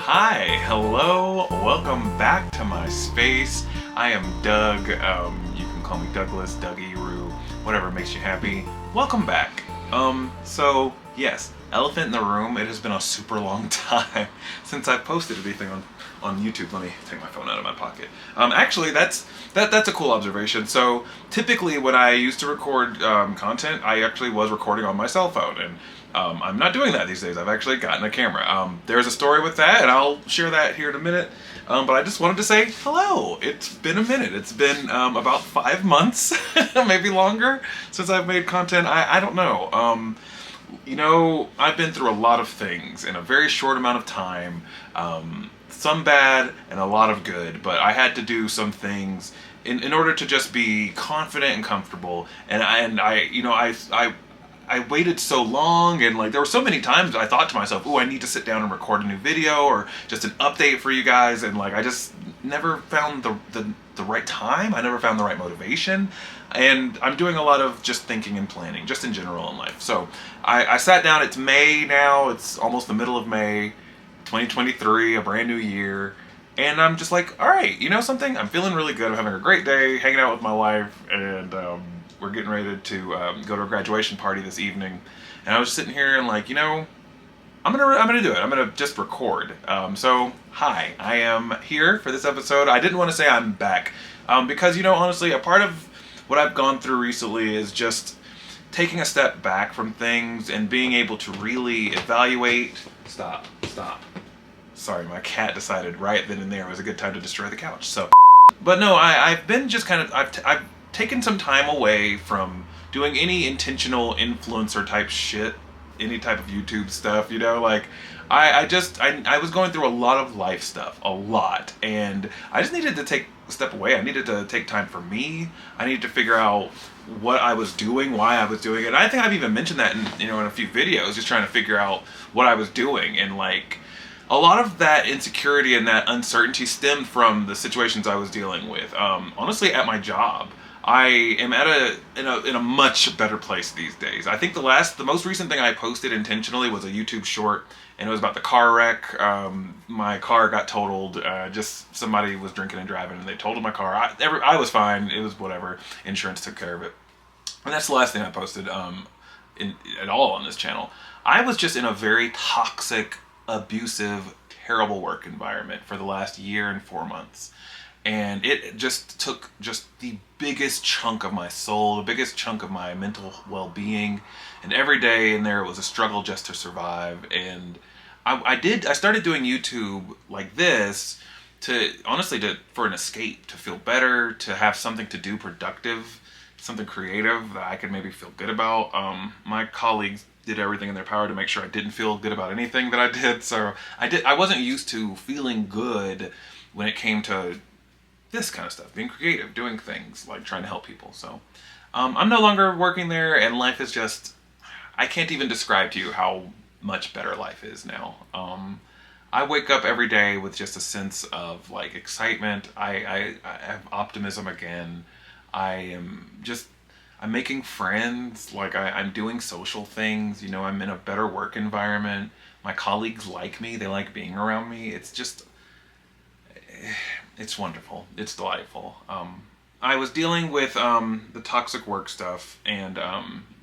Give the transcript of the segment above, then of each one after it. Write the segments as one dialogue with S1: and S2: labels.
S1: Hi, hello, welcome back to my space. I am Doug. You can call me Douglas, Dougie, Roo, whatever makes you happy. Welcome back. Yes, elephant in the room. It has been a super long time since I've posted anything on YouTube. Let me take my phone out of my pocket. Actually, that's a cool observation. So typically, when I used to record content, I actually was recording on my cell phone, and I'm not doing that these days. I've actually gotten a camera. There's a story with that, and I'll share that here in a minute. But I just wanted to say hello. It's been a minute. It's been about 5 months, maybe longer, since I've made content. I don't know. I've been through a lot of things in a very short amount of time. Some bad and a lot of good, but I had to do some things in order to just be confident and comfortable. And I waited so long, and like there were so many times I thought to myself, "Oh, I need to sit down and record a new video or just an update for you guys," and like I just never found the right time. I never found the right motivation, and I'm doing a lot of just thinking and planning, just in general in life. So I sat down. It's May now. It's almost the middle of May, 2023, a brand new year. And I'm just like, all right, you know something? I'm feeling really good. I'm having a great day, hanging out with my wife, and we're getting ready to go to a graduation party this evening. And I was just sitting here and like, I'm gonna do it. I'm gonna just record. Hi, I am here for this episode. I didn't want to say I'm back because honestly, a part of what I've gone through recently is just taking a step back from things and being able to really evaluate. Stop. Sorry, my cat decided right then and there was a good time to destroy the couch. So, but no, I've been just kind of I've taken some time away from doing any intentional influencer type shit, any type of YouTube stuff. I was going through a lot of life stuff, a lot, and I just needed to take a step away. I needed to take time for me. I needed to figure out what I was doing, why I was doing it. And I think I've even mentioned that in a few videos, just trying to figure out what I was doing. And like a lot of that insecurity and that uncertainty stemmed from the situations I was dealing with. Honestly, at my job, I am in a much better place these days. I think the most recent thing I posted intentionally was a YouTube short, and it was about the car wreck. My car got totaled. Just somebody was drinking and driving, and they totaled my car. I was fine. It was whatever. Insurance took care of it. And that's the last thing I posted at all on this channel. I was just in a very toxic, abusive, terrible work environment for the last year and 4 months. And it just took the biggest chunk of my soul, the biggest chunk of my mental well-being. And every day in there it was a struggle just to survive. And I started doing YouTube like this for an escape, to feel better, to have something to do productive, something creative that I could maybe feel good about. My colleagues did everything in their power to make sure I didn't feel good about anything that I did. So I wasn't used to feeling good when it came to this kind of stuff, being creative, doing things, like trying to help people. So I'm no longer working there, and life is just, I can't even describe to you how much better life is now. I wake up every day with just a sense of like excitement. I have optimism again. I'm making friends. Like I'm doing social things. I'm in a better work environment. My colleagues like me. They like being around me. It's wonderful. It's delightful. I was dealing with the toxic work stuff, and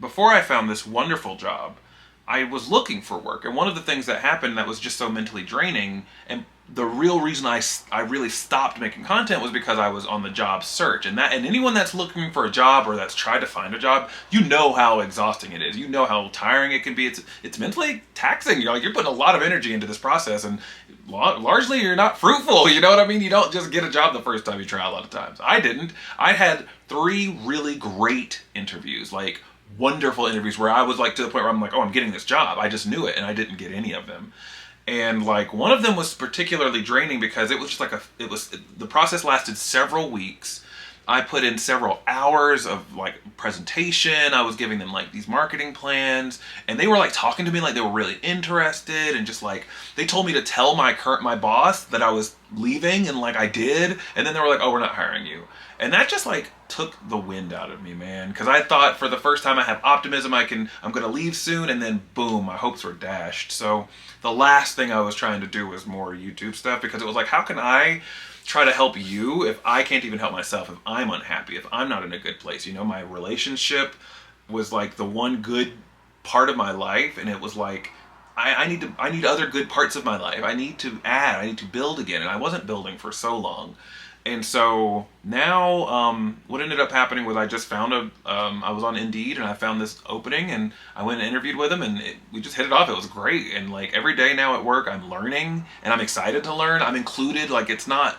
S1: before I found this wonderful job, I was looking for work. And one of the things that happened that was just so mentally draining, and the real reason I really stopped making content, was because I was on the job search. And anyone that's looking for a job or that's tried to find a job, you know how exhausting it is. You know how tiring it can be. It's mentally taxing. You're putting a lot of energy into this process, and largely you're not fruitful. You know what I mean? You don't just get a job the first time you try. A lot of times I didn't. I had 3 really great interviews, like wonderful interviews, where I was like to the point where I'm like, oh, I'm getting this job. I just knew it, and I didn't get any of them. And like one of them was particularly draining because it was just like the process lasted several weeks. I put in several hours of like presentation. I was giving them like these marketing plans, and they were like talking to me like they were really interested, and just like they told me to tell my boss that I was leaving, and like I did, and then they were like, oh, we're not hiring you. And that just like took the wind out of me, man. Because I thought for the first time I have optimism. I'm gonna leave soon, and then boom, my hopes were dashed. So the last thing I was trying to do was more YouTube stuff, because it was like, how can I try to help you if I can't even help myself, if I'm unhappy, if I'm not in a good place? You know, my relationship was like the one good part of my life, and it was like I need other good parts of my life. I need to build again, and I wasn't building for so long. And so now, what ended up happening was I just found I was on Indeed, and I found this opening, and I went and interviewed with him, and we just hit it off. It was great. And like every day now at work, I'm learning, and I'm excited to learn. I'm included. Like, it's not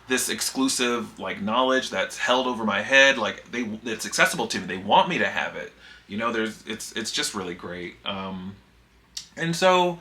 S1: this exclusive like knowledge that's held over my head. Like, it's accessible to me. They want me to have it. You know, it's just really great. And so,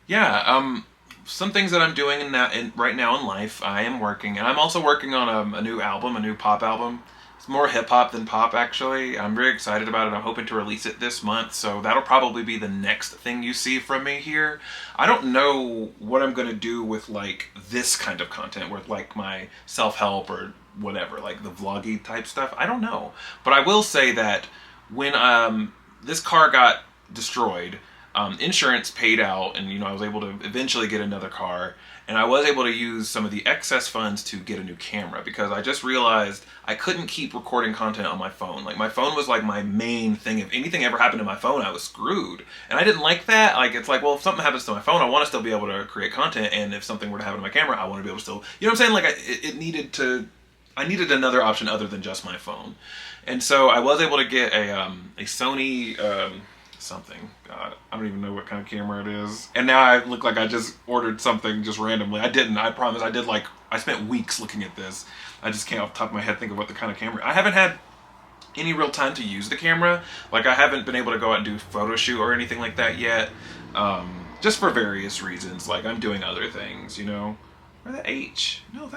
S1: yeah, some things that I'm doing right now in life, I am working, and I'm also working on a new album, a new pop album. It's more hip hop than pop, actually. I'm very excited about it. I'm hoping to release it this month, so that'll probably be the next thing you see from me here. I don't know what I'm gonna do with like this kind of content, with like my self-help or whatever, like the vloggy type stuff. I don't know, but I will say that when this car got destroyed, insurance paid out, and you know, I was able to eventually get another car, and I was able to use some of the excess funds to get a new camera, because I just realized I couldn't keep recording content on my phone. Like, my phone was like my main thing. If anything ever happened to my phone, I was screwed, and I didn't like that. Like, it's like, well, if something happens to my phone, I want to still be able to create content, and if something were to happen to my camera, I want to be able to still, you know what I'm saying? Like, I needed another option other than just my phone. And so I was able to get a Sony something. God, I don't even know what kind of camera it is. And now I look like I just ordered something just randomly. I didn't. I promise. I spent weeks looking at this. I just can't off the top of my head think of what the kind of camera. I haven't had any real time to use the camera. Like, I haven't been able to go out and do photo shoot or anything like that yet. Just for various reasons. Like, I'm doing other things, you know. Where the H? No,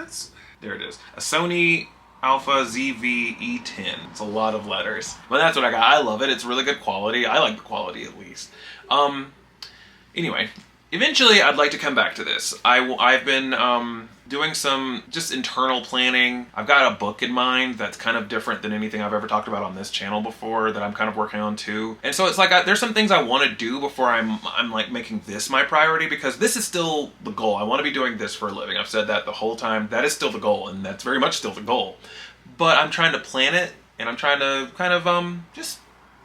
S1: there it is. A Sony Alpha ZV-E10. It's a lot of letters, but that's what I got. I love it. It's really good quality. I like the quality, at least. Anyway, eventually I'd like to come back to this. I've been doing some just internal planning. I've got a book in mind that's kind of different than anything I've ever talked about on this channel before, that I'm kind of working on too. And so it's like there's some things I want to do before I'm like making this my priority, because this is still the goal. I want to be doing this for a living. I've said that the whole time. That is still the goal, and that's very much still the goal. But I'm trying to plan it, and I'm trying to kind of just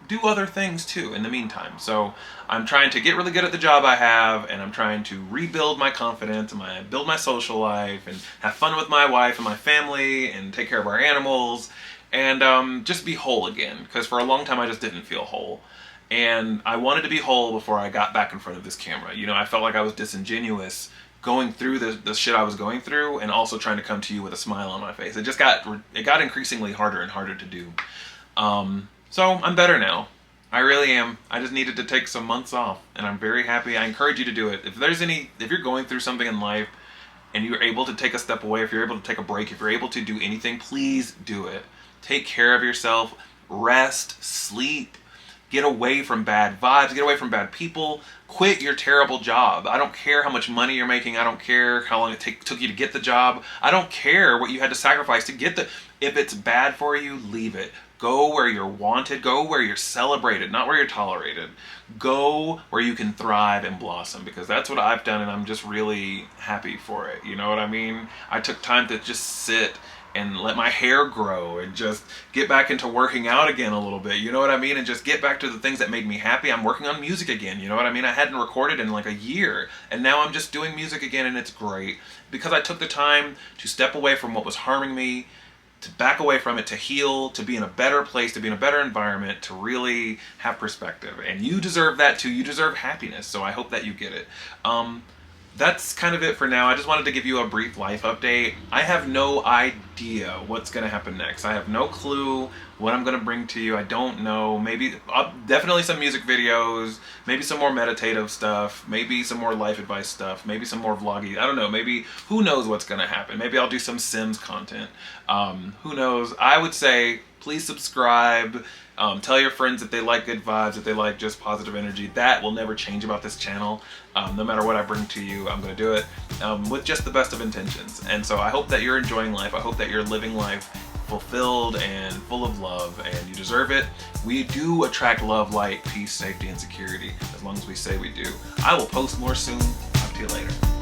S1: do other things too in the meantime. So I'm trying to get really good at the job I have, and I'm trying to rebuild my confidence and build my social life, and have fun with my wife and my family, and take care of our animals, and just be whole again, because for a long time I just didn't feel whole. And I wanted to be whole before I got back in front of this camera. You know, I felt like I was disingenuous going through the shit I was going through, and also trying to come to you with a smile on my face. It got increasingly harder and harder to do. So I'm better now. I really am. I just needed to take some months off, and I'm very happy. I encourage you to do it. If you're going through something in life and you're able to take a step away, if you're able to take a break, if you're able to do anything, please do it. Take care of yourself, rest, sleep, get away from bad vibes, get away from bad people, quit your terrible job. I don't care how much money you're making. I don't care how long it took you to get the job. I don't care what you had to sacrifice to get if it's bad for you, leave it. Go where you're wanted. Go where you're celebrated, not where you're tolerated. Go where you can thrive and blossom, because that's what I've done, and I'm just really happy for it. You know what I mean? I took time to just sit and let my hair grow, and just get back into working out again a little bit, you know what I mean? And just get back to the things that made me happy. I'm working on music again, you know what I mean? I hadn't recorded in like a year, and now I'm just doing music again, and it's great, because I took the time to step away from what was harming me, to back away from it, to heal, to be in a better place, to be in a better environment, to really have perspective. And you deserve that too. You deserve happiness, so I hope that you get it. That's kind of it for now. I just wanted to give you a brief life update. I have no idea what's going to happen next. I have no clue what I'm going to bring to you. I don't know. Maybe definitely some music videos, maybe some more meditative stuff, maybe some more life advice stuff, maybe some more vloggy. I don't know. Maybe, who knows what's going to happen. Maybe I'll do some Sims content. Who knows? I would say please subscribe. Tell your friends if they like good vibes, if they like just positive energy. That will never change about this channel. No matter what I bring to you, I'm going to do it with just the best of intentions. And so I hope that you're enjoying life. I hope that you're living life fulfilled and full of love, and you deserve it. We do attract love, light, peace, safety, and security as long as we say we do. I will post more soon. Talk to you later.